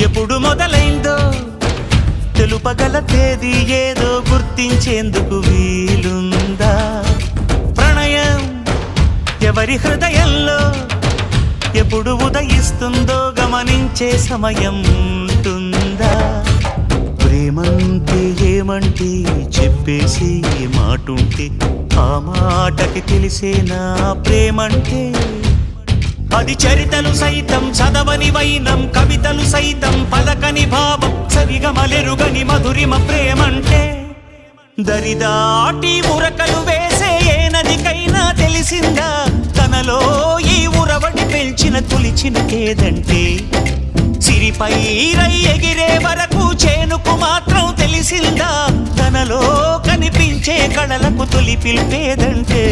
ఎప్పుడు మొదలైందో తెలుపగల తేదీ ఏదో గుర్తించేందుకు వీలుందా? ప్రణయం ఎవరి హృదయంలో ఎప్పుడు ఉదయిస్తుందో గమనించే సమయం ఉంటుందా? ప్రేమంటే ఏమంటే చెప్పేసి మాటుంటే ఆ మాటకి తెలిసేనా ప్రేమంటే? అది చరితలు సైతం చదవని వైనం, కవితలు సైతం పలకని భావం, సరిగమలెరుగని మధురిమ ప్రేమంటే. దరిదాటి ఉరకలు వేసే ఏ నదికైనా తెలిసిందా తనలో ఈ ఉరవడి పెంచిన తొలిచిన కేదంటే? సిరిపై రై ఎగిరే వరకు చేనుకు మాత్రం తెలిసిందా తనలో కనిపించే కళలకు తొలి పిలిపేదంటే?